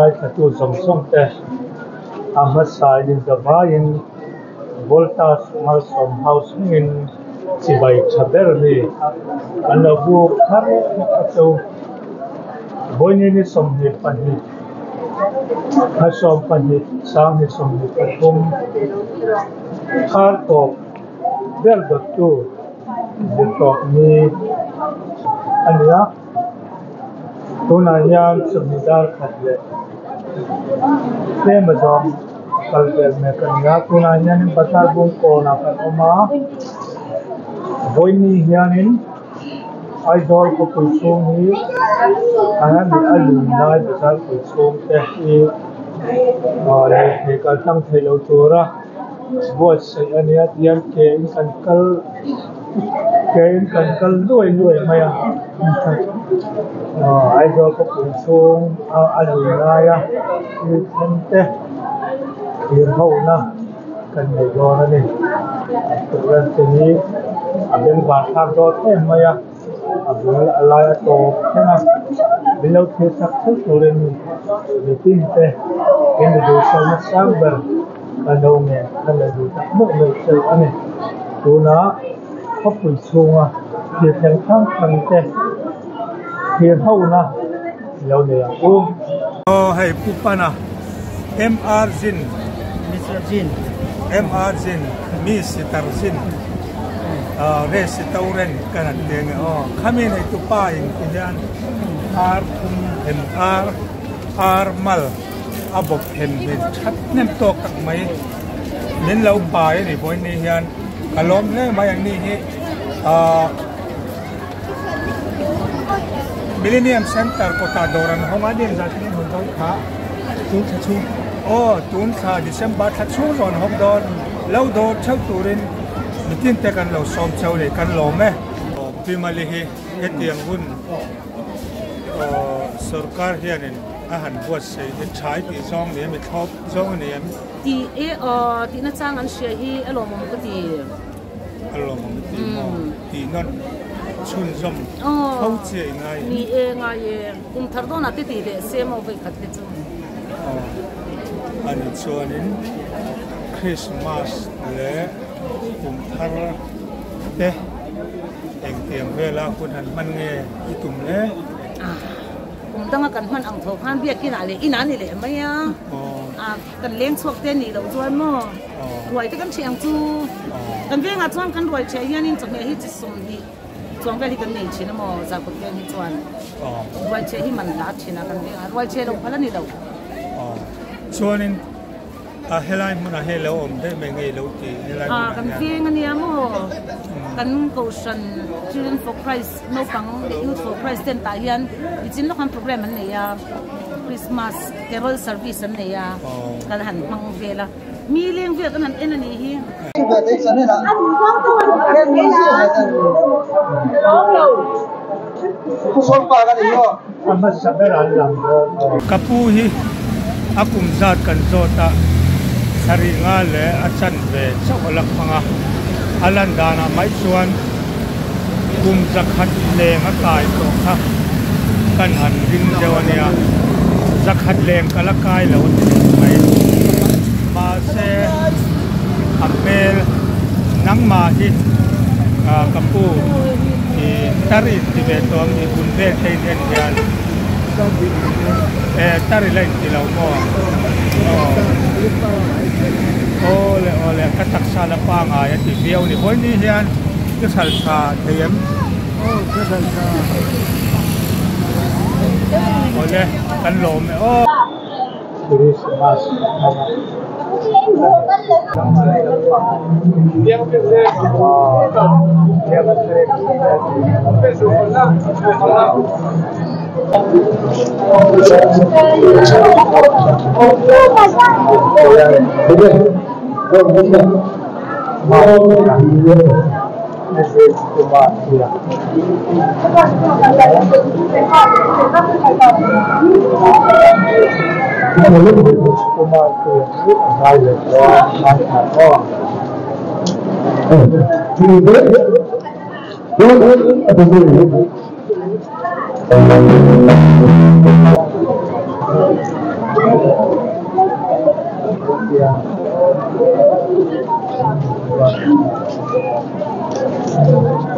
lai ta tu som som te ama sai din ta vain voltas mal som house in sibai chaber ni ana bu khar to boini ni som ni pani ha som pani sang ni som ni patum khar to ber do tu de to ni ania tuna yan sumidar khatle te mazom kalbel me kanya tuna yan bazar bung ko na kanoma boini hianin idol ko pulsung ni anan di alum na bazar pulsung te hi le ka tang thelo tura bot sai ania tian ke in kan kal loi maya idol ko pulsung alum na ya ni te hier ho na kan me do na ni turan te ni aben ba tha do te maya abul alaya to na bilau the sak turen ni tin te in do so na sambar kado me kala du ta mo me sel ane tuna ko pulsunga hi thang thang te hier ho na lo ne ya hai pupana MR Zin Mr. Jin MR Zin Mr. Zin restaurant kanan deng kami na itu pain kemudian R MR R mal abok hem chat nem to kak mai nen lau pai ni boy ni hian kalom le mai ang ni hi Millennium Center kota doran honga din zatin hon dong kha tun chu tun sa December tha chu ron hok don lau do chau turin mitin te kan lo som chau le kan lo me primali hi hetiang hun sarkar hianin ahan buat sei he chai ti song ne mi thop song ne ti na chang an sia hi alom ko ti ti non chun zom thau che ngai ni ngai thar do na ti le se mo ve khat te chu ani chuanin Christmas le thar te eng tiang vela kun han man nge itum le tanga kan man ang tho khan bia kina le ina ni le maya kan leng chuak te ni lo chuan mo ruai te kan chiang chu kan ve nga chuan kan ruai che hian in chame hi chi som ni chuang ve hi kan nei china mo za ko te ni chuan ruai che hi man la china kan ve ruai che lo phala ni lo chuanin helai mun hello om de me ngai lo ti helai kan ve ngani amo kan ko san children for Christ no pang the youth for Christ ten ta hian ichin lo kan program an nei ya Christmas carol service an nei ya kan han mang vela mi leng ve kan han en ani hi kapu hi akum zat kan zota sari nga le achan ve chakolak panga alan dana mai chuan kum zakhat leng a kai to kha kan han ring dewania zakhat leng kala kai lo mai ma se apel nang ma hi kapu tari ti ve tom i bun ve thein en hian tari lain ti lo mo ole katak sala pa nga ya ti biaw ni boy ni hian ke sal sa them ke sal sa ole kan lo me Christmas biang ke se biang ke se Yeah.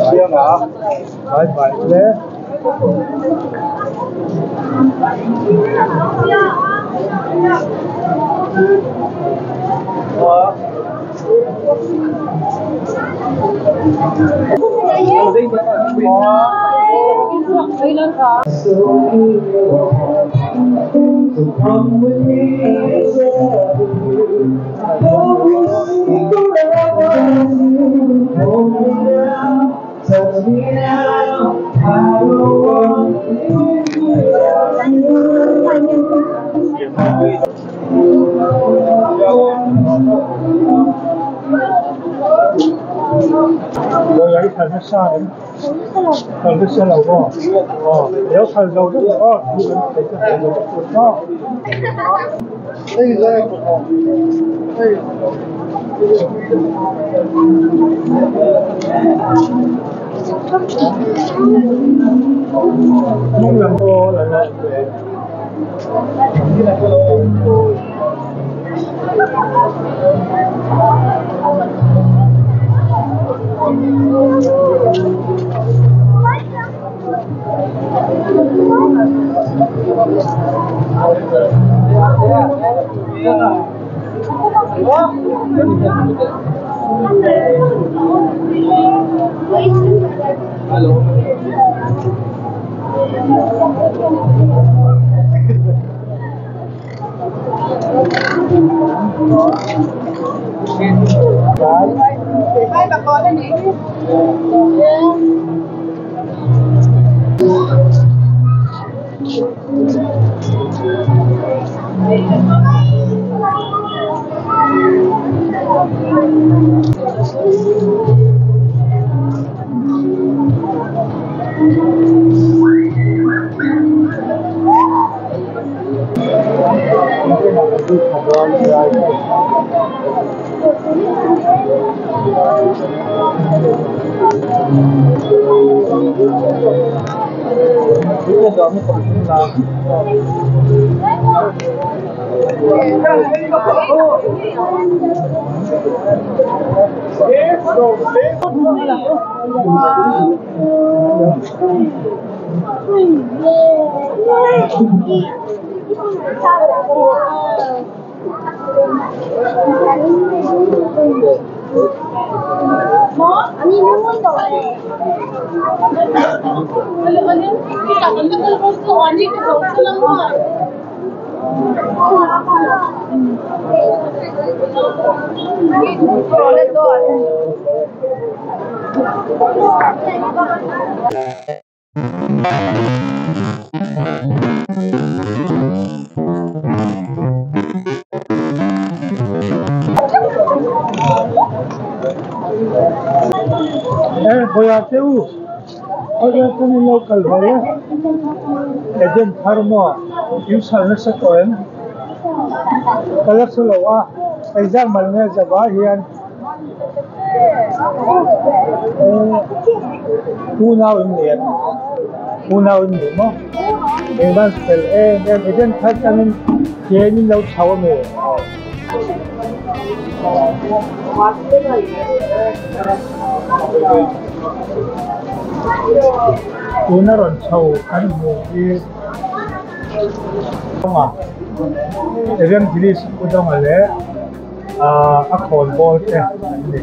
Siang à? Bye bye there. Come with me, hold me now, touch me now. I don't want 너 여기 살몇 살? 살몇 살하고? 여섯 살 정도? 그건 되게 잘 먹었어. 먹는 거 날라는데. Hello. Hai bà con đây này. 아니 멤버도 뭐야 새우 어제는 local 뭐야 에덴 파르모 유산을 썼거든 kalaksulwa exam malne jaba hian unaw ni mo eban spell eden thatamin yenin lo chawme unaron chaw kan mo i ma eden dilis udang ale a khol bol te ni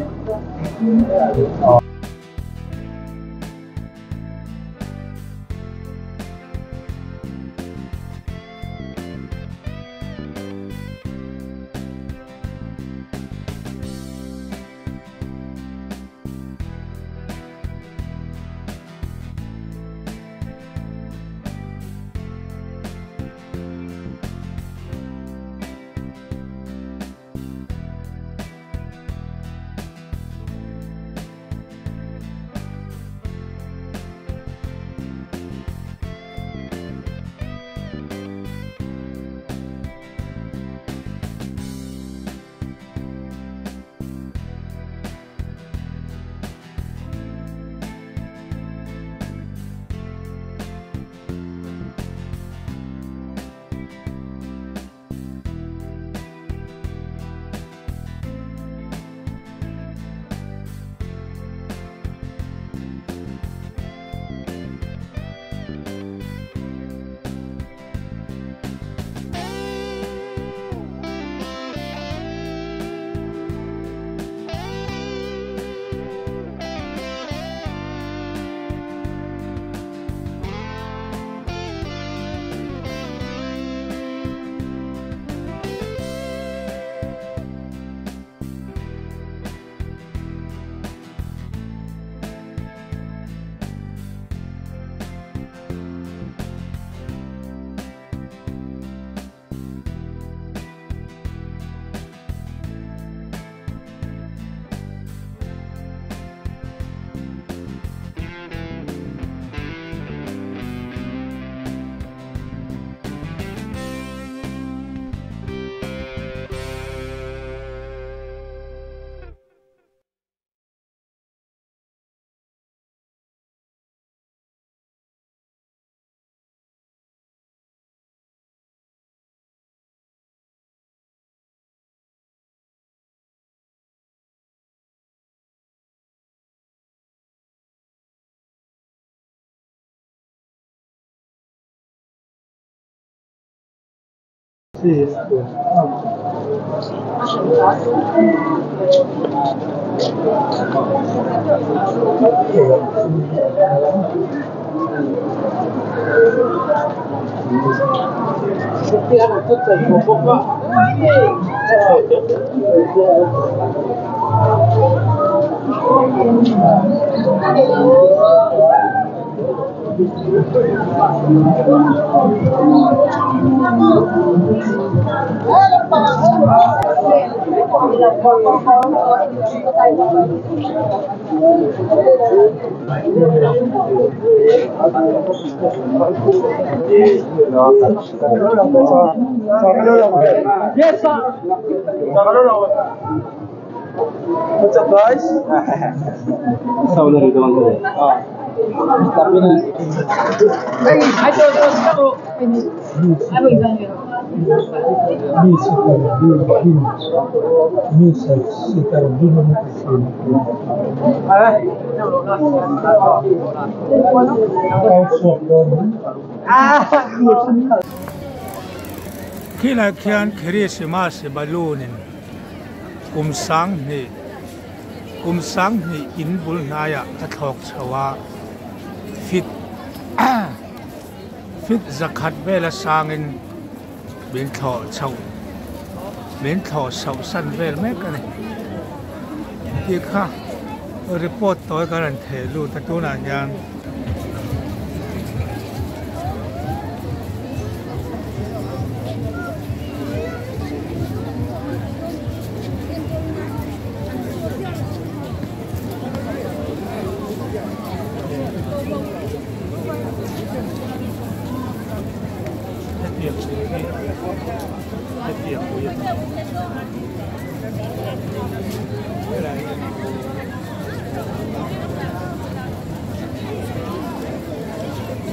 this too. Yes, sir. What's up, guys? Saudari doang dulu. Tapi na. Ayo terus. Apa itu? Kila kian Christmas balunin kumsang ni inbul naya athok chawa fit zakat bela sangin bin tho sau san vel me kan ki kha report toy karan thelu ta tu na yang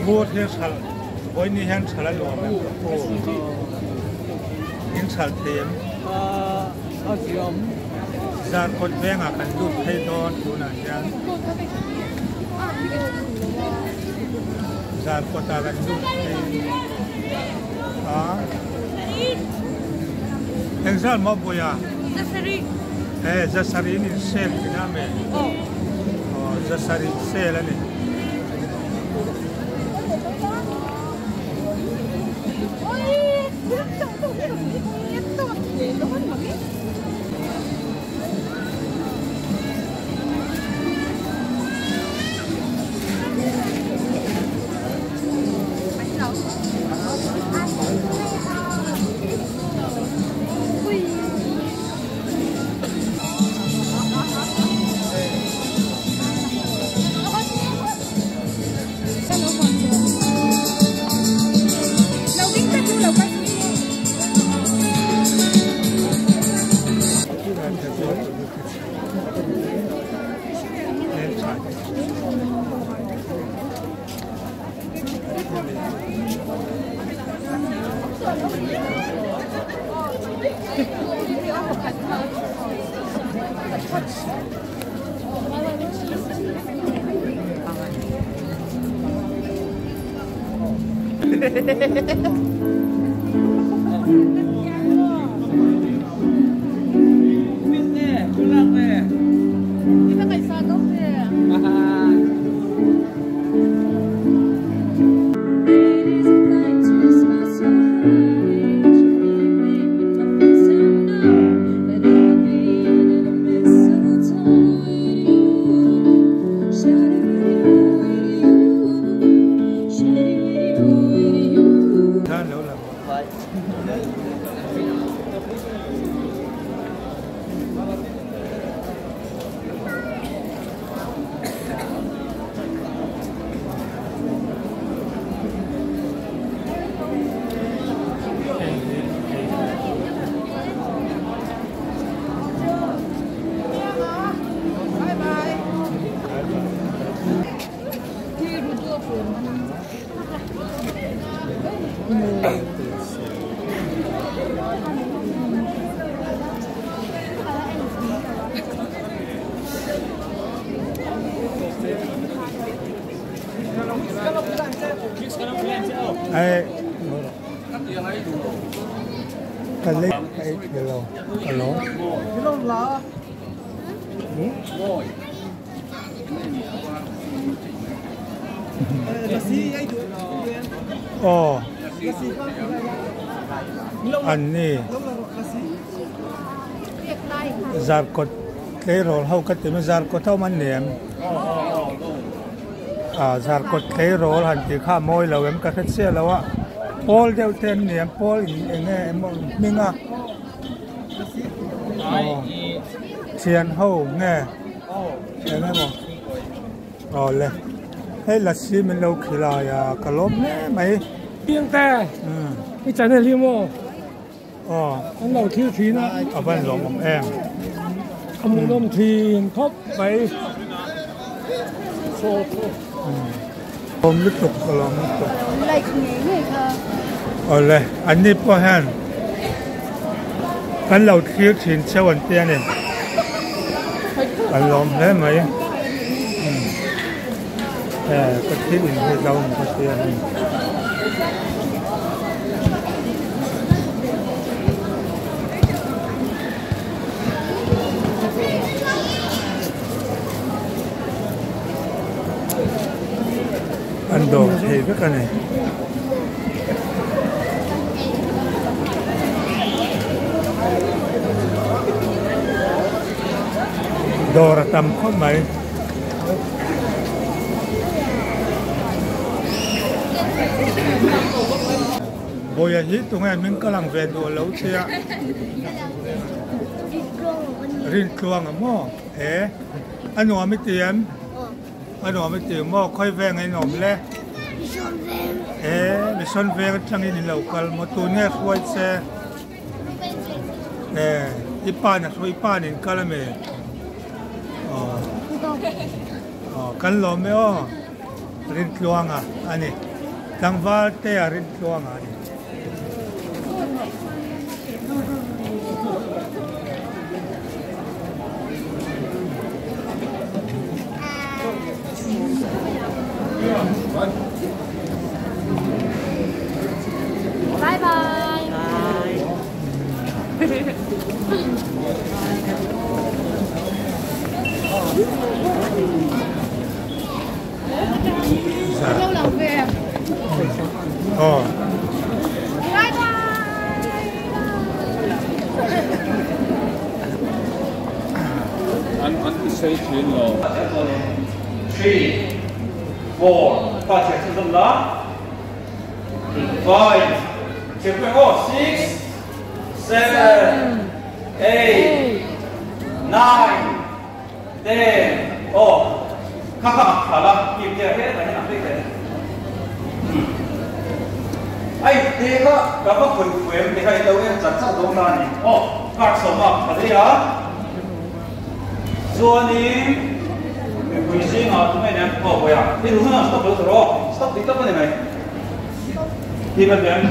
Buat yang sal, boy ni yang salah luar ni, yang sal tem. Zat kot beng akan duduk hedon tu nanya. Zat kot akan duduk. Yang sal mau boya. Zasari. Zasari ni sel kita me. Zasari sel ni. cái lấy cái lô lá ồ anh nàyजार cột cái rồi hậu cái tìmजार cột thâu mình niệmजार cột cái rồi hành thì khá môi là em cái hết xe làわ Paul đeo tên niệm Paul nghe em mình tiền hậu nghe em nghe không lên hay là xí mình lâu khi là cả lốp nè mấy tiếng ta cái trái này liêm mô anh lâu thiếu thí nữa ở bên lộn ông em ông lông thì khóc vậy ôm lít tục cả lộn lít tục lại nghề người thơ lên anh đi qua hàng anh lâu thiếu thí sẽ vấn tiền này anh lộn thế mấy cái thiết bị hơi đau một cái tiền này ăn đồ thì rất là này đồ là tầm có mấy bây giờ hít tụi mình có làm về đồ lâu chưa riêng chuông à mò anh nói mấy tiền anh nói mấy tiền mò khơi về ngày nộm lẽ bị xuân về cái trang in lâu cả một tuần này quay xe ipan à số ipan in cả là mấy kan lo me rin chuang à anh ấy đang vào te rin chuang à bye bye lâu làm về bye bye anh say chuyện rồi 3, 4, ta sẽ sử dụng đó 5, check my horse 6, 7, 8, 9, 10 khắc khả lắm kịp giờ hết là làm thế anh thì có phần quyền thì hay đâu em dẫn sau đông là các số mặt là gì hả rồi đi quý sĩ ngọt tụi mày nè vậy à đi đúng không stop rồi stop tiktok này mày thì bên bên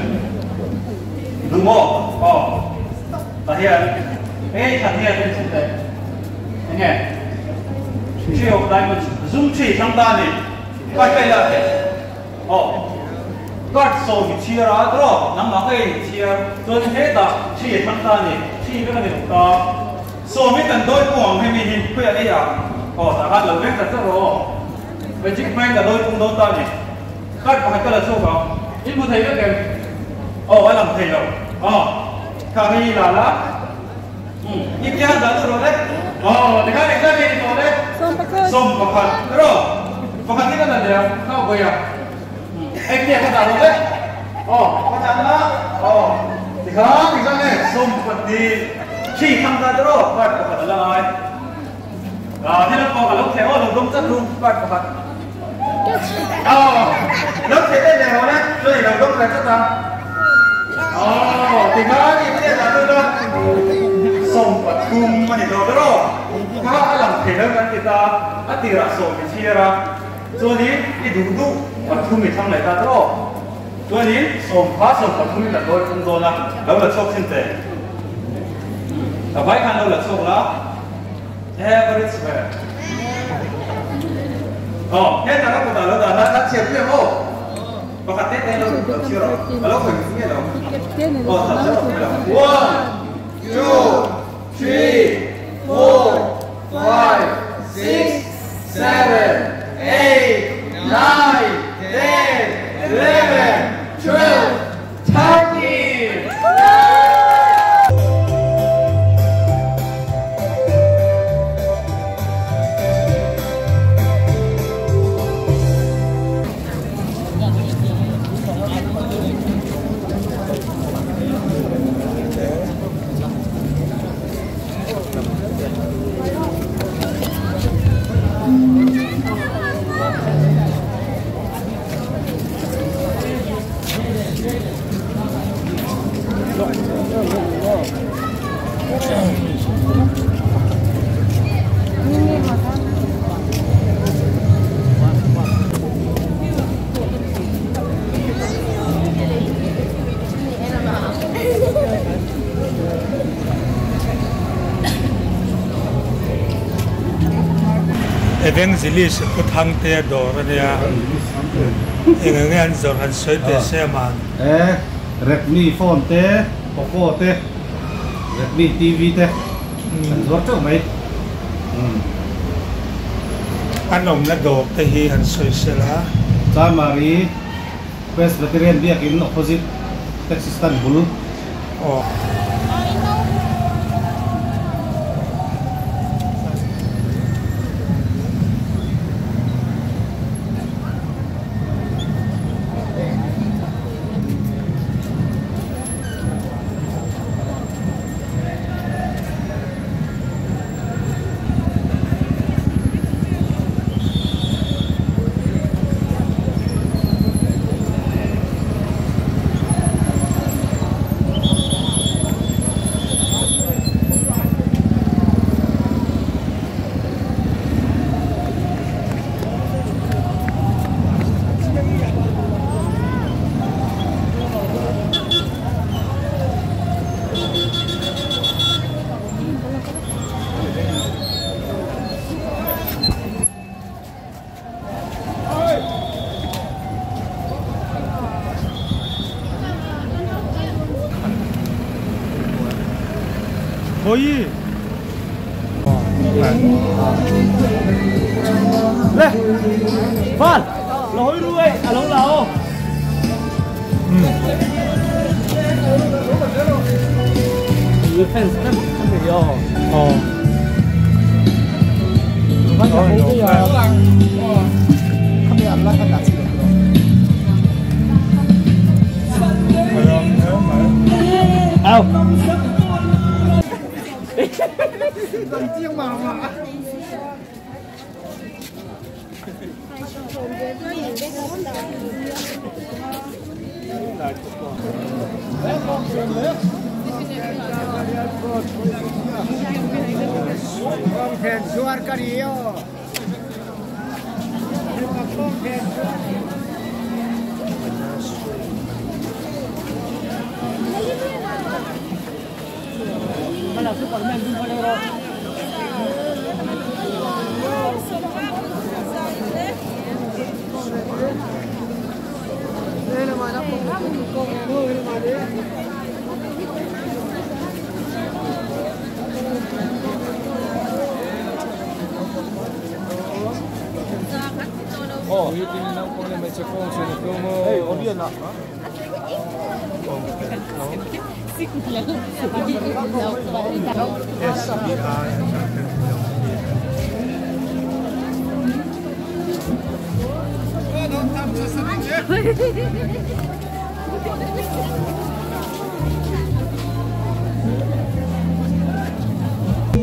đúng không là hiện thằng hiện bên trên đây anh nghe chiều đây mình zoom chỉ sang ta này cái là thế các số bị chia ra rồi nắm nó cái chia rồi hết đã chỉ sang ta này chỉ cái này ta số mấy tầng đôi cuồng hay mình hình quay đây à ta hát lời viết rất rồi về chính mình là đôi cuồng đôi ta này các bạn cái là số không ít muốn thấy cái kèm phải làm thầy rồi khả nghi là lá ít ra đã rồi đấy thì các này cái gì rồi đấy xong bạc hạt rồi bạc hạt cái là đều không vậy à anh kia có nào rồi đấy có chẳng lá thì khác thì sao này xong bạc đi chỉ tham gia rồi bạc hạt là ai thế nó có cả lúc theo lúc đông rất luôn bạc hạt lúc thế này đều đấy rồi lúc đông là rất là thì khác thì bây giờ là tôi đó xong bạc cung mà để đồ đó các làm thế đó kan kita atira so bi chia cho nên cái đủ và thu mình thăng lại ta đó cho nên som phá som và thu mình là đôi không đôi là đâu là chốc sinh tệ và vậy khăn đâu là chốc là everywhere hết là các cụ ta là đã chia phía Evangelist huamchhung te dor ania engangan zor han soi te seman Redmi phone te Poco te Redmi TV te zor chau mai anom na dok te hi han soi sela Samari Presbyterian biak in opposite Texas Istanbul oh Ôi Lê Phan lối đuôi à lối nào cái fence nó không được vô nó không bây giờ không biết ăn lá cái gì đâu Con chiên mà con khen suar cario con khen Mana su còn men đi vào đây rồi. Đây là mà nó không khác một con nuôi mà đấy. Oh, you think now only make a phone to the film? Hey, audio na.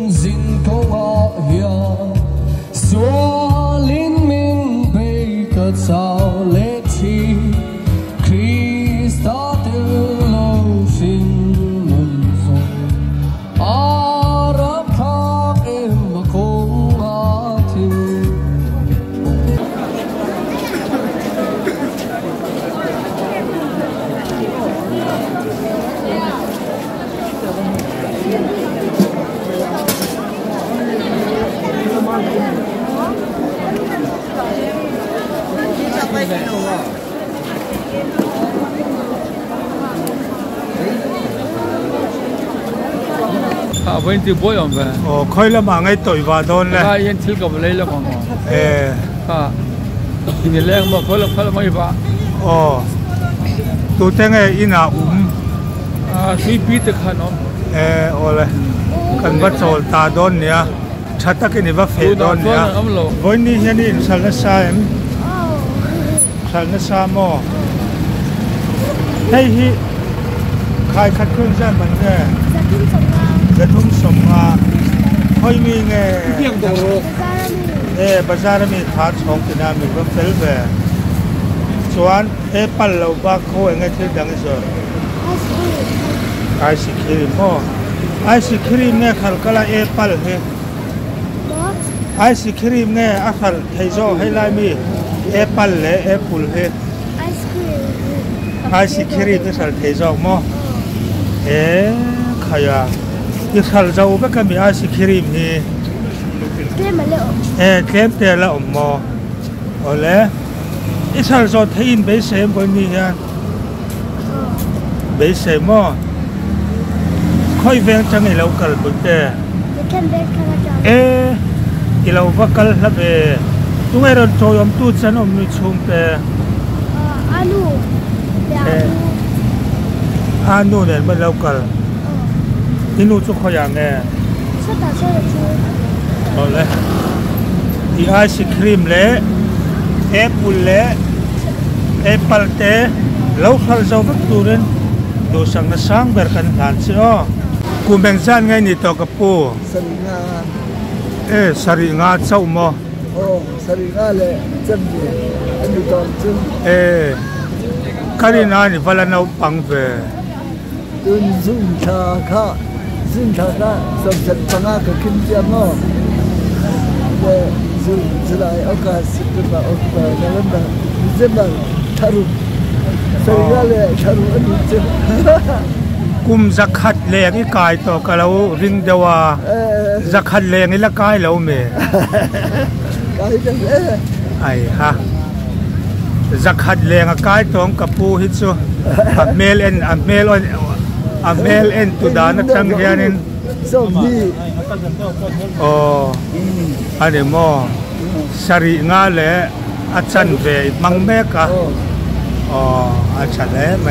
Dinh công họ hiền xóa linh minh bây cất sao lễ chi Christa từ lâu xin mừng rồi Arab khác em mà không ngã thiên với tiêu bối ông về khơi là mà ngay tuổi vào đồn này ai yên thiếu cả lấy là còn thì người lên mà khơi là mấy vợ tụi thế này ina suy biết được hả nó ole cần bắt sầu ta đồn nhỉ chặt cái này vào phê đồn nhỉ với ní hiện nay sal nó sa em sal nó sa mò đây hi khai khát khương ra mình nèจะทุ่มสมมาค่อยมีไงbazarมีท้าชงที่น่ามีก็เฟลเวส่วนปัลเราบ้าโค้งไงที่ดังสุดไอศครีมไอศครีมเนี่ยขัลกะลาปัลเฮไอศครีมเนี่ยอัลให้โจให้ลายมีปัลเลยปุลเฮไอศครีมเนี่ยขัลให้โจมั้ขยะอีกขัลเจ้าก็แค่มีไอศครีมนี่เกมมาแล้วเกมเตะละมอโอ้เลยอีกขัลเจ้าที่อินเบสเซมบนนี้ฮะเบสเซมอค่อยเวียงจังอีเรากัลบุตรอีเราวักกัลละเบตุงไอรอนโจยมตูดฉันอมมีชุมเตอานูเนี่ยมันเรากัลที่นู่นชุกขยังไงโอ้เลยที่ไอศครีมเละปุลเละปัลเต้เราขัลเจ้าก็ตูเรนดูสังนัสังเบอร์กันหลานสิอ๋อกูแบ่งจานไงนี่ตัวกับปูสริงาสริงาเจ้าหม้อสริงาเลยจังเลยอันนี้ตอนจึงการินานี่วันละเราปังเวตุนซุนชาค่ะซุนชาค่ะสมศักดิ์ปังอากับขึ้นเจ้าหม้อเลยซุนจะได้โอกาสสิบปีโอกาสนั่นแบบจะแบบทารุสริงาเลยทารุอันนี้จึงกุมจักขัดแรงอีกายต่อกับเราริงเดว่าจักขัดแรงอีละกายเราเมกายจังไอ้ฮะจักขัดแรงกายตรงกับปูฮิตซูเมลเอ็นตุดานักจังเฮียนินอันนี้โมสริงาเลยอาจารย์เวมังเมกะอาจารย์เลยไหม